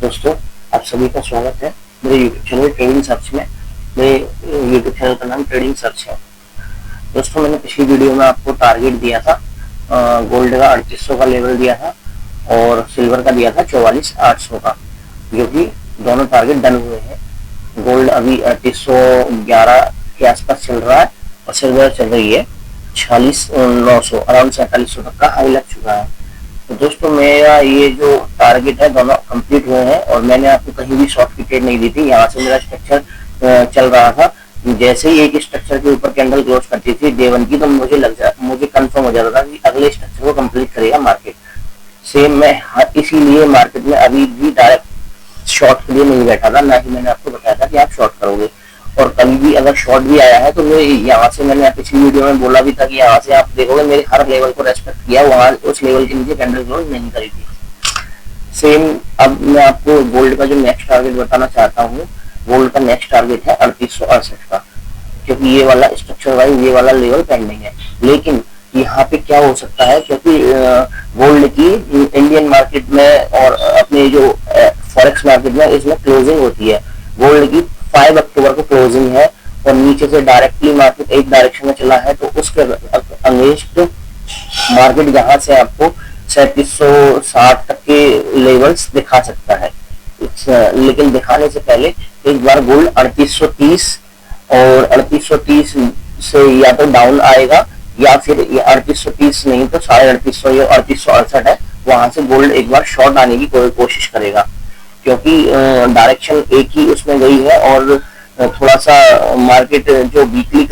दोस्तों, आप सभी का स्वागत है मेरे यूट्यूब चैनल ट्रेडिंग सर्च में। मेरे यूट्यूब चैनल का नाम ट्रेडिंग सर्च है। दोस्तों, मैंने पिछली वीडियो में आपको टारगेट दिया था, गोल्ड का 3800 का लेवल दिया था और सिल्वर का दिया था 44,800 का, जो कि दोनों टारगेट डन हुए हैं। गोल्ड अभी 3811 के आसपास चल रहा है और सिल्वर चल रही है 46,900, अराउंड 4700 तक का हाई लग चुका है। तो दोस्तों, मेरा ये जो टारगेट है दोनों कंप्लीट हुए हैं और मैंने आपको कहीं भी शॉर्ट की ट्रेड नहीं दी थी। यहाँ से मेरा स्ट्रक्चर चल रहा था। जैसे ही एक स्ट्रक्चर के ऊपर कैंडल क्लोज करती थी डे वन की, तो मुझे कंफर्म हो जाता था कि अगले स्ट्रक्चर को कंप्लीट करेगा मार्केट। सेम मैं इसीलिए मार्केट में अभी भी डायरेक्ट शॉर्ट के लिए नहीं बैठा था, ना ही मैंने आपको बताया था कि आप शॉर्ट करोगे। और कभी भी अगर शॉर्ट भी आया है तो मैं यहाँ से, मैंने पिछली वीडियो में बोला भी था कि यहाँ से आप देखोगे मेरे हर लेवल को रेस्पेक्ट किया, वहां उस लेवल के नीचे कैंडल क्लोज नहीं करी थी। सेम अब मैं आपको गोल्ड का जो नेक्स्ट टारगेट बताना चाहता हूँ, गोल्ड का नेक्स्ट टारगेट है 3868 का, क्योंकि ये वाला स्ट्रक्चर वाइज ये वाला लेवल पेंडिंग है। लेकिन यहाँ पे क्या हो सकता है, क्योंकि गोल्ड की इंडियन मार्केट में और अपने जो फॉरेक्स मार्केट में इसमें क्लोजिंग होती है। गोल्ड की 5 अक्टूबर को क्लोजिंग है और नीचे से डायरेक्टली मार्केट एक डायरेक्शन में चला है, तो उसके अगेंस्ट मार्केट यहाँ से आपको 3760 तक के लेवल्स दिखा सकता है। लेकिन दिखाने से पहले एक बार गोल्ड 3830 और 3830 से या तो डाउन आएगा या फिर 3830 नहीं तो 3850 या 3868 है, वहां से गोल्ड एक बार शॉर्ट आने की कोशिश करेगा, क्योंकि डायरेक्शन एक ही उसमें गई है। और थोड़ा सा मार्केट जो वीकली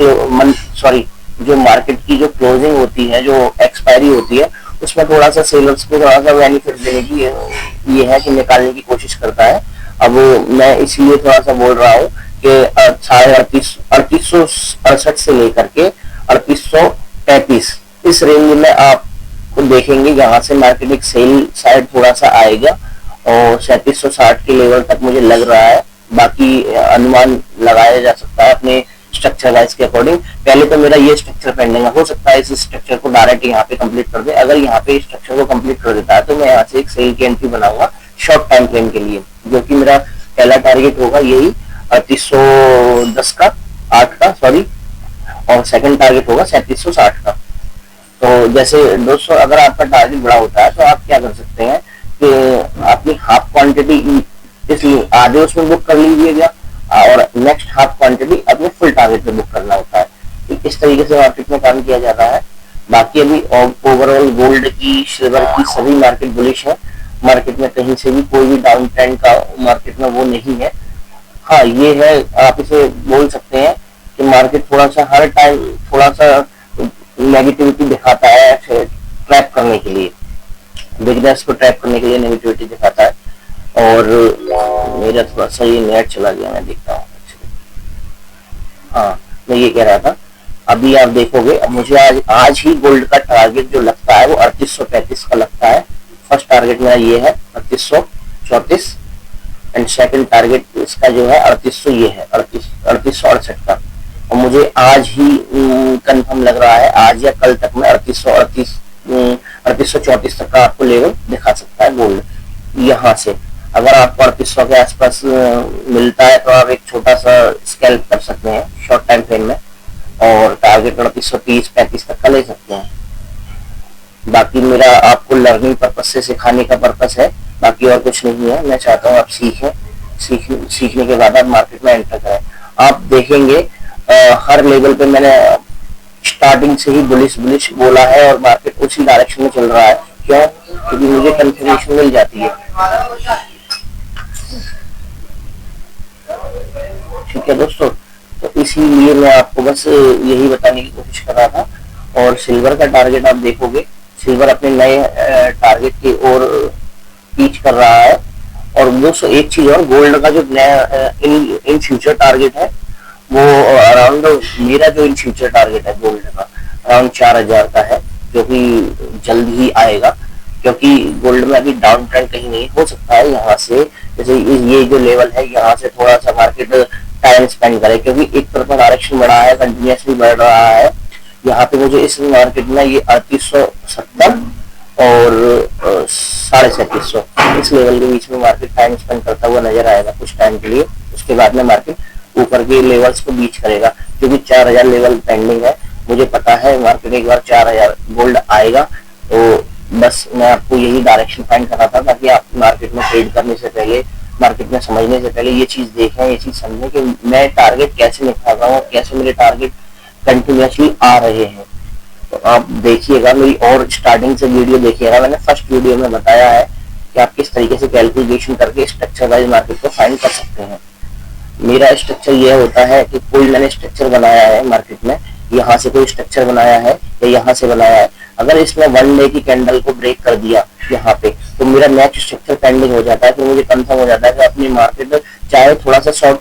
जो मार्केट की जो क्लोजिंग होती है, जो एक्सपायरी होती है, उसमें थोड़ा सा सेलर्स को थोड़ा सा बेनिफिट देने की ये है कि निकालने की कोशिश करता है। अब मैं इसलिए थोड़ा सा बोल रहा हूँ कि 3868 से लेकर के 3833 इस रेंज में आप देखेंगे। यहाँ से मार्केट एक सेल साइड थोड़ा सा आएगा और 3760 के लेवल तक मुझे लग रहा है। बाकी अनुमान लगाया जा सकता है अपने स्ट्रक्चर वाइज के अकॉर्डिंग। पहले तो मेरा ये स्ट्रक्चर पेंडिंग है, हो सकता है इस स्ट्रक्चर को डायरेक्ट यहाँ पे कंप्लीट कर दे। अगर यहाँ पे स्ट्रक्चर को कंप्लीट कर देता है तो मैं यहाँ से एक सेल की एंट्री बनाऊंगा शॉर्ट टाइम फ्रेम के लिए, जो कि मेरा पहला टारगेट होगा यही 3810 का 8 का सॉरी, और सेकंड टारगेट होगा 3760 का। तो जैसे दोस्तों, अगर आपका टारगेट बड़ा होता है तो आप क्या कर सकते हैं कि अपनी हाफ क्वांटिटी इसलिए आधे उसमें बुक कर लीजिएगा और नेक्स्ट हाफ क्वांटिटी अपने फुल टारगेट पे बुक करना होता है। इस तरीके से मार्केट में काम किया जाता है। बाकी अभी ओवरऑल गोल्ड की, सिल्वर की सभी मार्केट बुलिश है। मार्केट में कहीं से भी कोई भी डाउन ट्रेंड का मार्केट में वो नहीं है। हाँ, ये है, आप इसे बोल सकते हैं कि मार्केट थोड़ा सा हर टाइम थोड़ा सा नेगेटिविटी दिखाता है ट्रैप करने के लिए, बिजनेस को ट्रैप करने के लिए नेगेटिविटी दिखाता है। और मेरा थोड़ा सा ये नेट चला गया, मैं देखता हूँ। हाँ, मैं ये कह रहा था, अभी आप देखोगे अब मुझे आज ही गोल्ड का टारगेट जो लगता है वो 3835 का लगता है। फर्स्ट टारगेट मेरा ये है 3834 एंड सेकंड टारगेट इसका जो है 3800 ये है 3868 का। और मुझे आज ही कंफर्म लग रहा है, आज या कल तक में 3834 तक का आपको लेवल दिखा सकता है गोल्ड। यहाँ से अगर आपको 3800 के आसपास मिलता है तो आप एक छोटा सा स्कैल्प कर सकते हैं शॉर्ट टाइम फ्रेम में और टारगेट 3830-35 तक का ले सकते हैं। बाकी मेरा आपको लर्निंग पर्पज से, सिखाने का पर्पज है, बाकी और कुछ नहीं है। मैं चाहता हूँ आप सीखने के बाद आप मार्केट में एंटर करें। आप देखेंगे हर लेवल पे मैंने स्टार्टिंग से ही बुलिश बोला है और मार्केट उसी डायरेक्शन में चल रहा है। क्यों? क्योंकि मुझे कंफर्मेशन मिल जाती है। ठीक है दोस्तों, तो इसीलिए मैं आपको बस यही बताने की कोशिश कर रहा था। और सिल्वर का टारगेट आप देखोगे, सिल्वर अपने नए टारगेट की ओर रीच कर रहा है। और दोस्तों, एक चीज और, गोल्ड का जो नया इन फ्यूचर टारगेट है वो अराउंड, मेरा जो इन फ्यूचर टारगेट है गोल्ड का अराउंड 4000 का है, जो कि जल्द ही आएगा। क्योंकि गोल्ड में अभी डाउन ट्रेंड कहीं नहीं, हो सकता है यहाँ से जैसे ये जो लेवल है यहाँ से थोड़ा सा मार्केट टाइम स्पेंड करे, क्योंकि एक तरफ डायरेक्शन बढ़ा है, कंटिन्यूसली बढ़ रहा है। यहाँ पे मुझे इस मार्केट में ये 3870 और 3700, इस लेवल के बीच में मार्केट टाइम स्पेंड करता हुआ नजर आएगा कुछ टाइम के लिए। उसके बाद में मार्केट ऊपर के लेवल्स को बीच करेगा, क्योंकि 4000 लेवल पेंडिंग है। मुझे पता है मार्केट एक बार 4000 गोल्ड आएगा, तो बस मैं आपको यही डायरेक्शन फाइंड कर रहा था, ताकि आप मार्केट में ट्रेड करने से पहले, मार्केट में समझने से पहले ये चीज देखें, ये चीज समझें कि मैं टारगेट कैसे निकाल रहा हूँ और कैसे मेरे टारगेट कंटिन्यूसली आ रहे हैं। तो आप देखिएगा मेरी और स्टार्टिंग से वीडियो देखिएगा। मैंने फर्स्ट वीडियो में बताया है कि आप किस तरीके से कैलकुलेशन करके स्ट्रक्चर वाइज मार्केट को फाइंड कर सकते हैं। मेरा स्ट्रक्चर यह होता है कि कोई मैंने स्ट्रक्चर बनाया है मार्केट में, यहाँ से कोई स्ट्रक्चर बनाया है या यहाँ से बनाया है, अगर इसने 1 डे की कैंडल को ब्रेक कर दिया यहाँ पे, तो मेरा नेक्स्ट स्ट्रक्चर पेंडिंग हो जाता है। फिर मुझे कंफर्म हो जाता है कि अपनी मार्केट चाहे थोड़ा सा शॉर्ट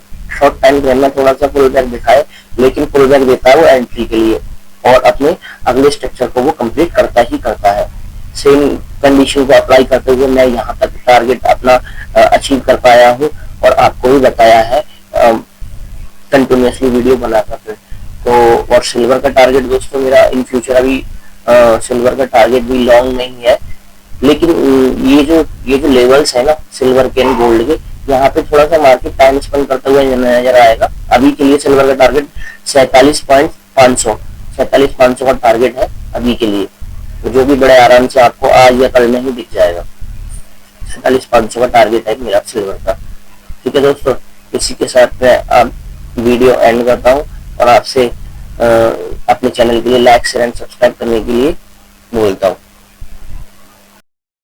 टाइम फ्रेम में थोड़ा सा पुल बैक दिखाए, लेकिन पुल बैक देता है वो एंट्री के लिए, और अपने अगले स्ट्रक्चर को वो कंप्लीट करता ही करता है। सेम कंडीशन को अप्लाई करते हुए मैं यहाँ तक टारगेट अपना अचीव कर पाया हूँ, और आपको भी बताया है कंटिन्यूसली वीडियो बना कर। तो और सिल्वर का टारगेट दोस्तों मेरा इन फ्यूचर अभी सिल्वर का टारगेट भी लॉन्ग नहीं है, लेकिन ये जो लेवल्स है ना सिल्वर के एंड गोल्ड के, यहाँ पे थोड़ा सा मार्केट टाइम स्पेंड करते हुए नजर आएगा। अभी के लिए सिल्वर का टारगेट 47,500 का टारगेट है अभी के लिए, तो जो भी बड़े आराम से आपको आज या कल में ही दिख जाएगा। 47,500 का टारगेट है मेरा सिल्वर का। ठीक है दोस्तों, इसी के साथ मैं वीडियो एंड करता हूँ, और आपसे अपने चैनल के लिए लाइक शेयर एंड सब्सक्राइब करने के लिए बोलता हूँ।